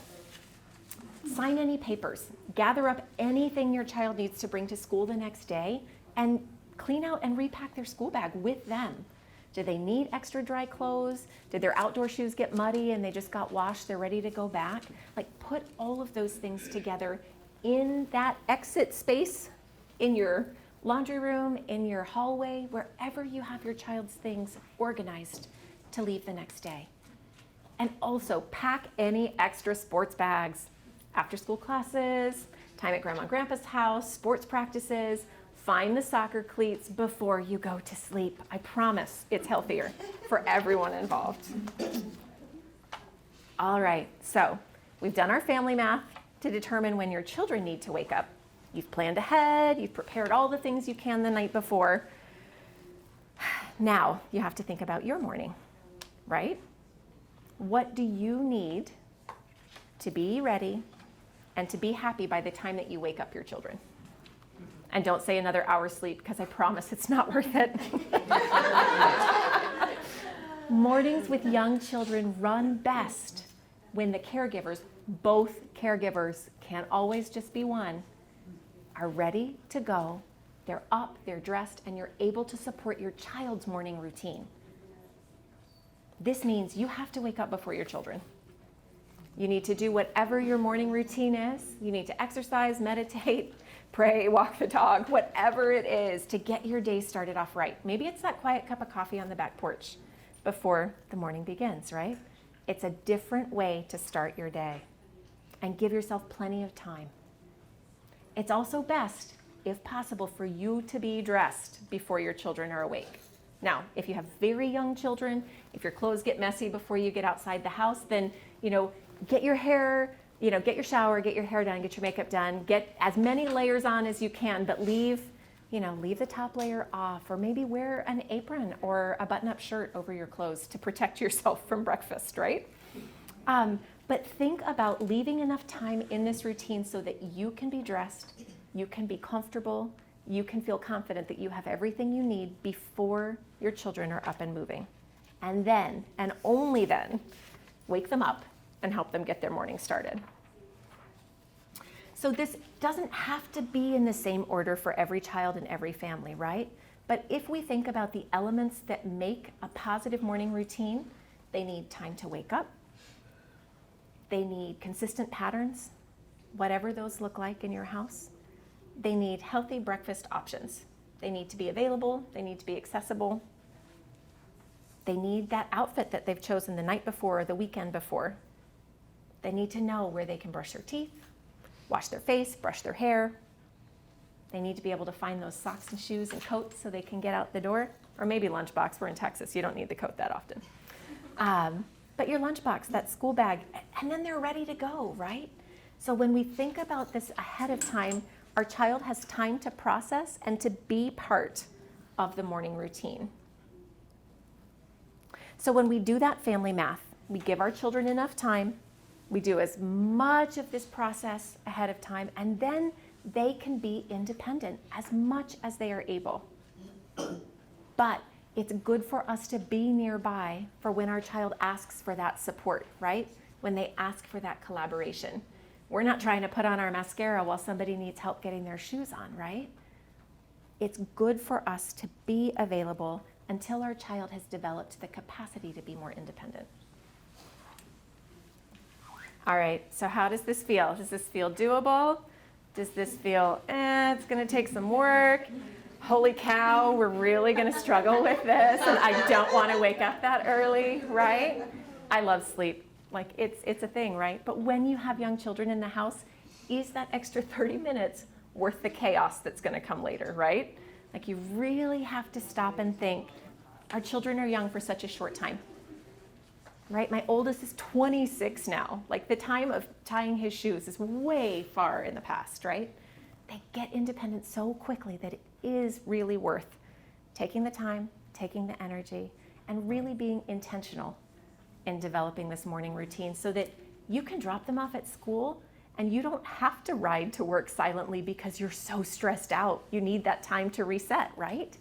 Sign any papers. Gather up anything your child needs to bring to school the next day and clean out and repack their school bag with them. Do they need extra dry clothes? Did their outdoor shoes get muddy and they just got washed, they're ready to go back? Like, put all of those things together in that exit space, in your laundry room, in your hallway, wherever you have your child's things organized to leave the next day. And also pack any extra sports bags, after school classes, time at Grandma and Grandpa's house, sports practices. Find the soccer cleats before you go to sleep. I promise it's healthier for everyone involved. All right, so we've done our family math to determine when your children need to wake up. You've planned ahead, you've prepared all the things you can the night before. Now you have to think about your morning, right? What do you need to be ready and to be happy by the time that you wake up your children? And don't say another hour's sleep, because I promise it's not worth it. Mornings with young children run best when the caregivers, both caregivers, can't always just be one, are ready to go. They're up, they're dressed, and you're able to support your child's morning routine. This means you have to wake up before your children. You need to do whatever your morning routine is. You need to exercise, meditate, pray, walk the dog, whatever it is to get your day started off right. Maybe it's that quiet cup of coffee on the back porch before the morning begins, right? It's a different way to start your day. And give yourself plenty of time. It's also best, if possible, for you to be dressed before your children are awake. Now, if you have very young children, if your clothes get messy before you get outside the house, then, get your hair, get your shower, get your hair done, get your makeup done, get as many layers on as you can, but leave the top layer off, or maybe wear an apron or a button-up shirt over your clothes to protect yourself from breakfast, right? But think about leaving enough time in this routine so that you can be dressed, you can be comfortable, you can feel confident that you have everything you need before your children are up and moving. And then, and only then, wake them up and help them get their morning started. So this doesn't have to be in the same order for every child and every family, right? But if we think about the elements that make a positive morning routine, they need time to wake up. They need consistent patterns, whatever those look like in your house. They need healthy breakfast options. They need to be available. They need to be accessible. They need that outfit that they've chosen the night before or the weekend before. They need to know where they can brush their teeth, wash their face, brush their hair. They need to be able to find those socks and shoes and coats so they can get out the door. Or maybe lunchbox. We're in Texas. You don't need the coat that often. But your lunchbox, that school bag, and then they're ready to go, right? So when we think about this ahead of time, our child has time to process and to be part of the morning routine. So when we do that family math, we give our children enough time, we do as much of this process ahead of time, and then they can be independent as much as they are able. But it's good for us to be nearby for when our child asks for that support, right? When they ask for that collaboration. We're not trying to put on our mascara while somebody needs help getting their shoes on, right? It's good for us to be available until our child has developed the capacity to be more independent. All right, so how does this feel? Does this feel doable? Does this feel, it's gonna take some work? Holy cow, we're really gonna struggle with this, and I don't wanna wake up that early, right? I love sleep. Like, it's a thing, right? But when you have young children in the house, is that extra 30 minutes worth the chaos that's gonna come later, right? Like, you really have to stop and think, our children are young for such a short time, right? My oldest is 26 now. Like, the time of tying his shoes is way far in the past, right? They get independent so quickly that it is really worth taking the time, taking the energy, and really being intentional in developing this morning routine so that you can drop them off at school and you don't have to ride to work silently because you're so stressed out. You need that time to reset, right?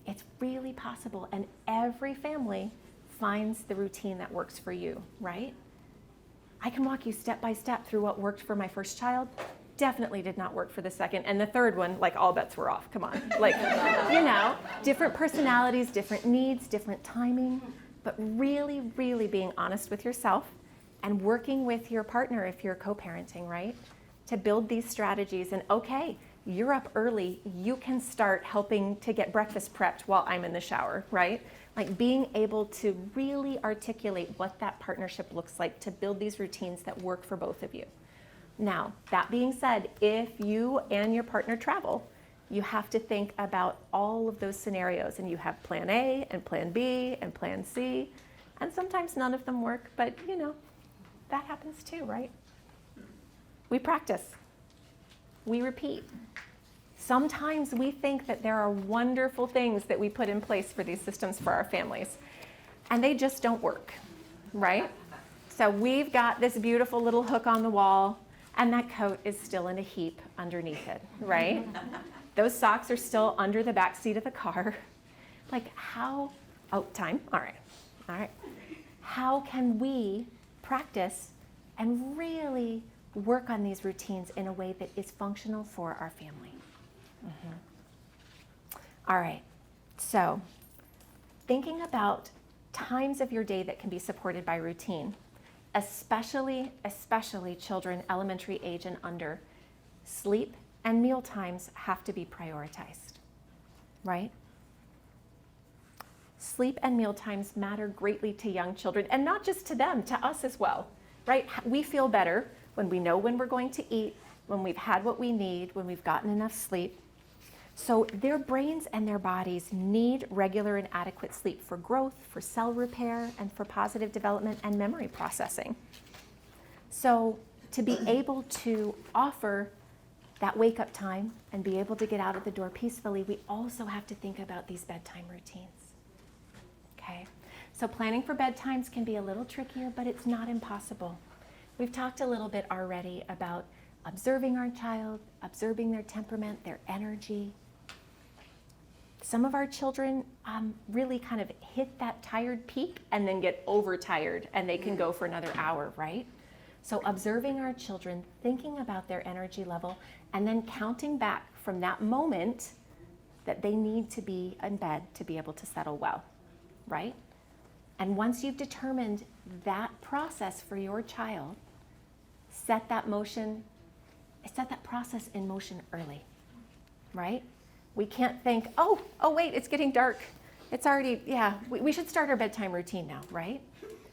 It's really possible, and every family finds the routine that works for you, right? I can walk you step by step through what worked for my first child. Definitely did not work for the second. And the third one, like, all bets were off. Come on. Like, you know, different personalities, different needs, different timing, but really, really being honest with yourself and working with your partner if you're co-parenting, right? To build these strategies. And okay, you're up early. You can start helping to get breakfast prepped while I'm in the shower, right? Like, being able to really articulate what that partnership looks like to build these routines that work for both of you. Now, that being said, if you and your partner travel, you have to think about all of those scenarios, and you have plan A and plan B and plan C, and sometimes none of them work, but you know, that happens too, right? We practice, we repeat. Sometimes we think that there are wonderful things that we put in place for these systems for our families, and they just don't work, right? So we've got this beautiful little hook on the wall, and that coat is still in a heap underneath it, right? Those socks are still under the back seat of the car. Like, how, time, all right. How can we practice and really work on these routines in a way that is functional for our family? All right, so thinking about times of your day that can be supported by routine, especially children elementary age and under, sleep and meal times have to be prioritized, right? Sleep and meal times matter greatly to young children, and not just to them, to us as well, right? We feel better when we know when we're going to eat, when we've had what we need, when we've gotten enough sleep. So their brains and their bodies need regular and adequate sleep for growth, for cell repair, and for positive development and memory processing. So to be able to offer that wake-up time and be able to get out of the door peacefully, we also have to think about these bedtime routines, okay? So planning for bedtimes can be a little trickier, but it's not impossible. We've talked a little bit already about observing our child, observing their temperament, their energy. Some of our children really kind of hit that tired peak and then get overtired, and they can go for another hour, right? So observing our children, thinking about their energy level, and then counting back from that moment that they need to be in bed to be able to settle well, right? And once you've determined that process for your child, set that process in motion early, right? We can't think, oh wait, it's getting dark. It's already, we should start our bedtime routine now, right?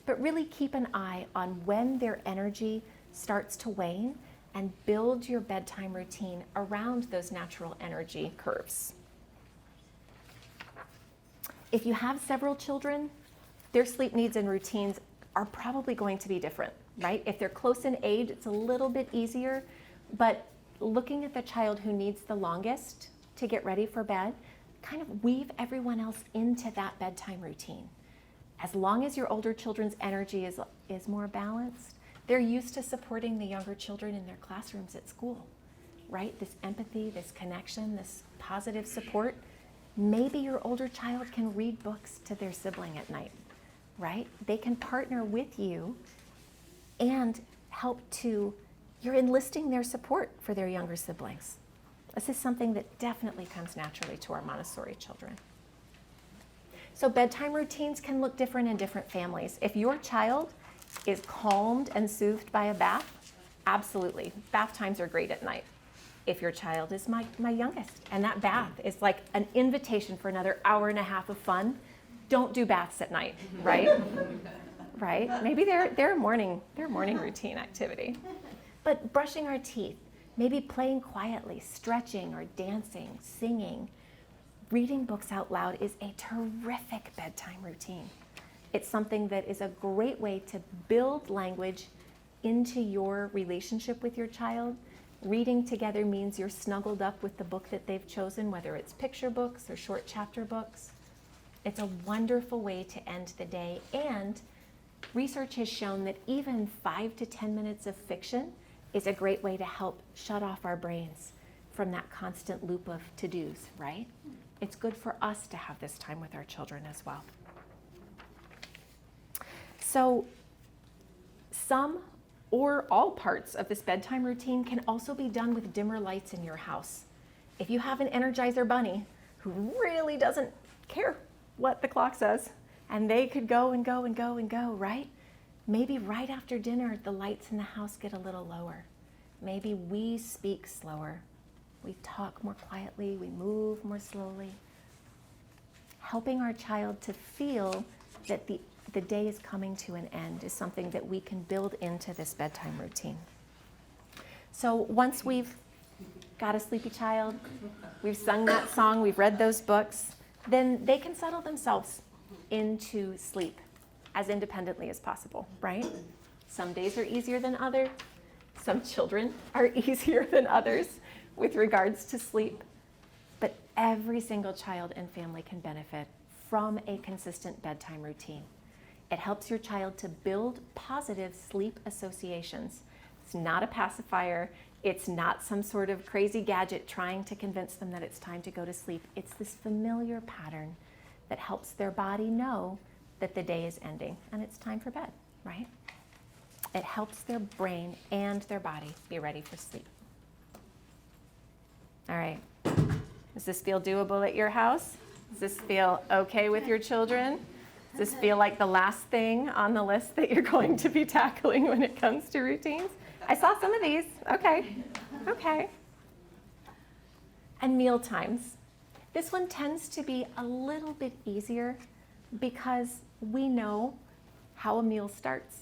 But really keep an eye on when their energy starts to wane and build your bedtime routine around those natural energy curves. If you have several children, their sleep needs and routines are probably going to be different, right? If they're close in age, it's a little bit easier, but looking at the child who needs the longest to get ready for bed, kind of weave everyone else into that bedtime routine. As long as your older children's energy is more balanced, they're used to supporting the younger children in their classrooms at school, right? This empathy, this connection, this positive support. Maybe your older child can read books to their sibling at night, right? They can partner with you and you're enlisting their support for their younger siblings. This is something that definitely comes naturally to our Montessori children. So bedtime routines can look different in different families. If your child is calmed and soothed by a bath, absolutely. Bath times are great at night. If your child is my youngest and that bath is like an invitation for another hour and a half of fun, don't do baths at night, right? Right? Maybe they're a morning routine activity. But brushing our teeth, maybe playing quietly, stretching or dancing, singing, reading books out loud is a terrific bedtime routine. It's something that is a great way to build language into your relationship with your child. Reading together means you're snuggled up with the book that they've chosen, whether it's picture books or short chapter books. It's a wonderful way to end the day, and research has shown that even 5 to 10 minutes of fiction is a great way to help shut off our brains from that constant loop of to-dos, right? It's good for us to have this time with our children as well. So some or all parts of this bedtime routine can also be done with dimmer lights in your house. If you have an Energizer bunny who really doesn't care what the clock says, and they could go and go and go and go, right? Maybe right after dinner, the lights in the house get a little lower. Maybe we speak slower. We talk more quietly, we move more slowly. Helping our child to feel that the day is coming to an end is something that we can build into this bedtime routine. So once we've got a sleepy child, we've sung that song, we've read those books, then they can settle themselves into sleep as independently as possible, right? Some days are easier than others. Some children are easier than others with regards to sleep. But every single child and family can benefit from a consistent bedtime routine. It helps your child to build positive sleep associations. It's not a pacifier. It's not some sort of crazy gadget trying to convince them that it's time to go to sleep. It's this familiar pattern that helps their body know that the day is ending and it's time for bed, right? It helps their brain and their body be ready for sleep. All right. Does this feel doable at your house? Does this feel okay with your children? Does this feel like the last thing on the list that you're going to be tackling when it comes to routines? I saw some of these. Okay. And meal times. This one tends to be a little bit easier because we know how a meal starts,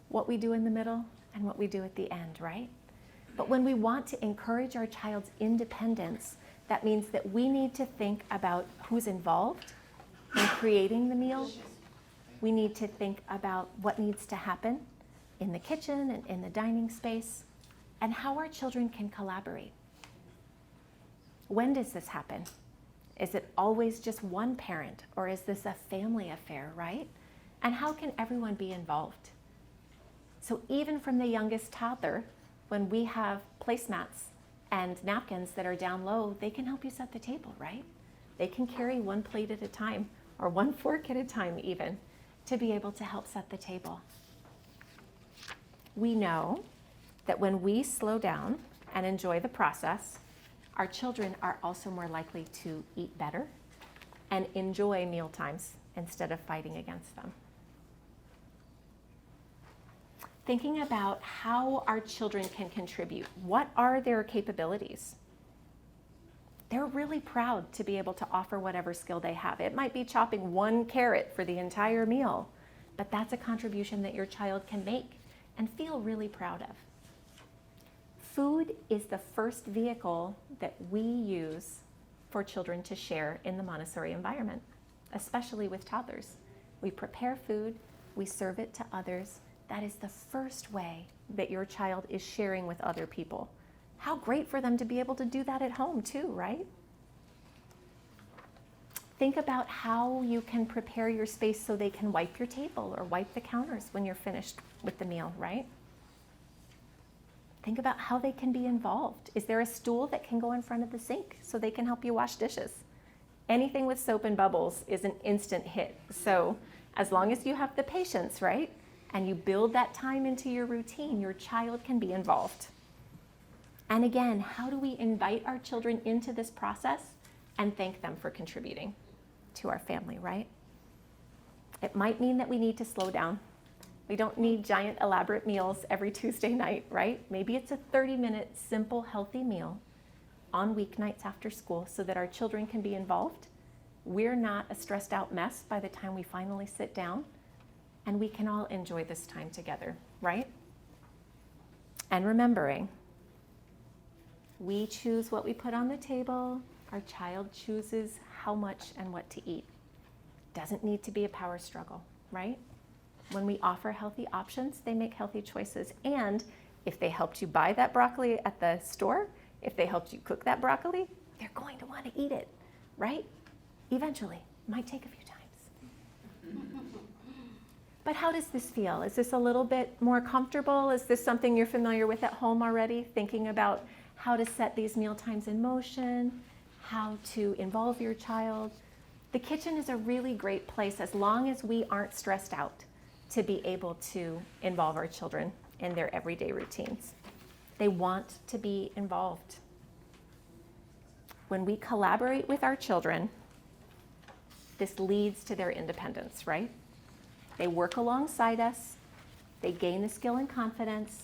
what we do in the middle, and what we do at the end, right? But when we want to encourage our child's independence, that means that we need to think about who's involved in creating the meal. We need to think about what needs to happen in the kitchen and in the dining space, and how our children can collaborate. When does this happen? Is it always just one parent, or is this a family affair, right? And how can everyone be involved? So even from the youngest toddler, when we have placemats and napkins that are down low, they can help you set the table, right? They can carry one plate at a time or one fork at a time even to be able to help set the table. We know that when we slow down and enjoy the process, our children are also more likely to eat better and enjoy meal times instead of fighting against them. Thinking about how our children can contribute. What are their capabilities? They're really proud to be able to offer whatever skill they have. It might be chopping one carrot for the entire meal, but that's a contribution that your child can make and feel really proud of. Food is the first vehicle that we use for children to share in the Montessori environment, especially with toddlers. We prepare food, we serve it to others. That is the first way that your child is sharing with other people. How great for them to be able to do that at home too, right? Think about how you can prepare your space so they can wipe your table or wipe the counters when you're finished with the meal, right? Think about how they can be involved. Is there a stool that can go in front of the sink so they can help you wash dishes? Anything with soap and bubbles is an instant hit. So as long as you have the patience, right? And you build that time into your routine, your child can be involved. And again, how do we invite our children into this process and thank them for contributing to our family, right? It might mean that we need to slow down. We don't need giant elaborate meals every Tuesday night, right? Maybe it's a 30-minute simple healthy meal on weeknights after school so that our children can be involved. We're not a stressed out mess by the time we finally sit down, and we can all enjoy this time together, right? And remembering, we choose what we put on the table. Our child chooses how much and what to eat. Doesn't need to be a power struggle, right? When we offer healthy options, they make healthy choices. And if they helped you buy that broccoli at the store, if they helped you cook that broccoli, they're going to want to eat it, right? Eventually. Might take a few times. But how does this feel? Is this a little bit more comfortable? Is this something you're familiar with at home already? Thinking about how to set these meal times in motion, how to involve your child. The kitchen is a really great place as long as we aren't stressed out to be able to involve our children in their everyday routines. They want to be involved. When we collaborate with our children, this leads to their independence, right? They work alongside us, they gain the skill and confidence,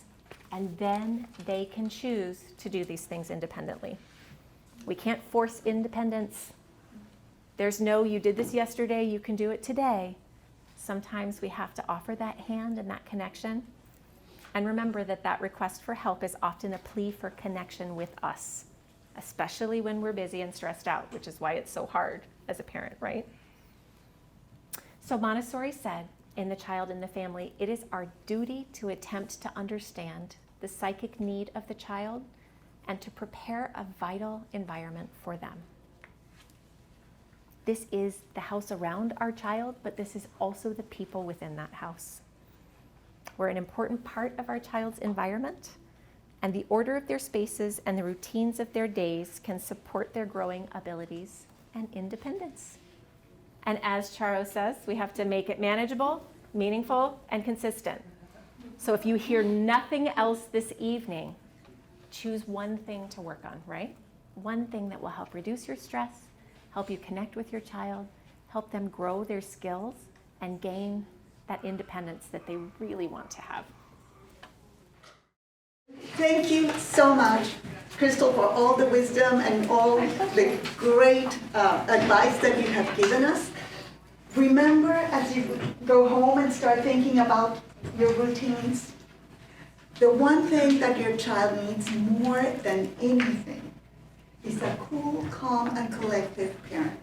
and then they can choose to do these things independently. We can't force independence. There's no, you did this yesterday, you can do it today. Sometimes we have to offer that hand and that connection. And remember that that request for help is often a plea for connection with us, especially when we're busy and stressed out, which is why it's so hard as a parent, right? So Montessori said, in The Child in the Family, it is our duty to attempt to understand the psychic need of the child and to prepare a vital environment for them. This is the house around our child, but this is also the people within that house. We're an important part of our child's environment, and the order of their spaces and the routines of their days can support their growing abilities and independence. And as Charo says, we have to make it manageable, meaningful, and consistent. So if you hear nothing else this evening, choose one thing to work on, right? One thing that will help reduce your stress, help you connect with your child, help them grow their skills, and gain that independence that they really want to have. Thank you so much, Crystal, for all the wisdom and all the great advice that you have given us. Remember, as you go home and start thinking about your routines, the one thing that your child needs more than anything is a cool, calm, and collected parent.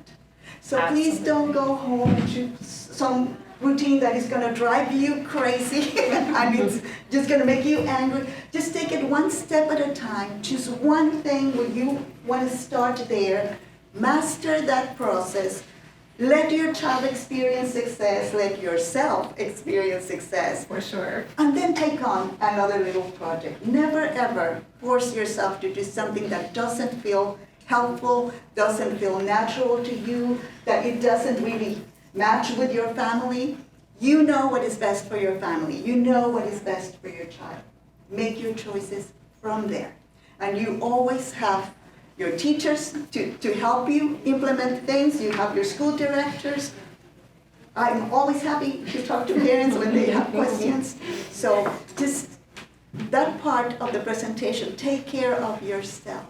So please don't go home and choose some routine that is going to drive you crazy and it's just going to make you angry. Just take it one step at a time. Choose one thing where you want to start there. Master that process. Let your child experience success, let yourself experience success. For sure. And then take on another little project. Never ever force yourself to do something that doesn't feel helpful, doesn't feel natural to you, that it doesn't really match with your family. You know what is best for your family. You know what is best for your child. Make your choices from there. And you always have your teachers to help you implement things. You have your school directors. I'm always happy to talk to parents when they have questions. So just that part of the presentation, take care of yourself.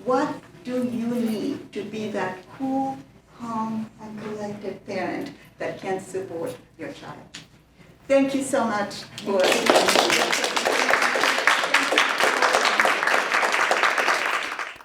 What do you need to be that cool, calm, and collected parent that can support your child? Thank you so much for